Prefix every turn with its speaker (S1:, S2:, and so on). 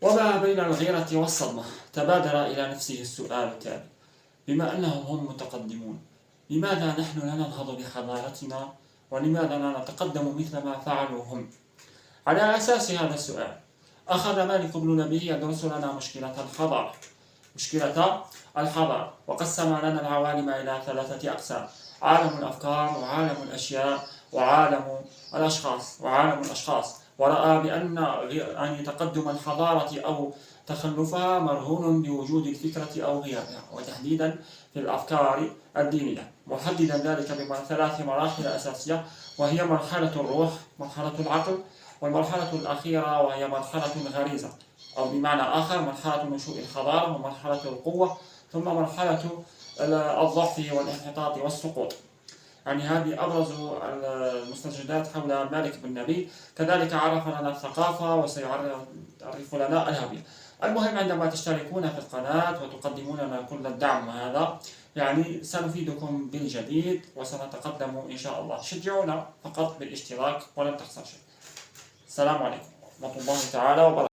S1: وما بين الغيرة والصدمة تبادر إلى نفسه السؤال التالي: بما أنهم هم متقدمون، لماذا نحن لا ننهض بحضارتنا؟ ولماذا لا نتقدم مثل ما فعلوا هم؟ على أساس هذا السؤال أخذ مالك بن نبي يدرس لنا مشكلة الحضارة، وقسم لنا العوالم إلى 3 أقسام: عالم الأفكار، وعالم الأشياء، وعالم الأشخاص. ورأى بأن تقدم الحضارة أو تخلفها مرهون بوجود الفكرة أو غيابها، وتحديدا في الأفكار الدينية، محددا ذلك ب3 مراحل أساسية، وهي مرحلة الروح، مرحلة العقل، والمرحلة الأخيرة وهي مرحلة الغريزة، أو بمعنى آخر مرحلة نشوء الحضارة، ومرحلة القوة، ثم مرحلة الضعف والانحطاط والسقوط. يعني هذه أبرز المستجدات حول مالك بن نبي. كذلك عرف لنا الثقافة وسيعرف لنا الهوية. المهم عندما تشتركون في القناة وتقدمون لنا كل الدعم، وهذا يعني سنفيدكم بالجديد وسنتقدم إن شاء الله. شجعونا فقط بالاشتراك ولن تخسر شيء. السلام عليكم ورحمة الله تعالى وبركاته.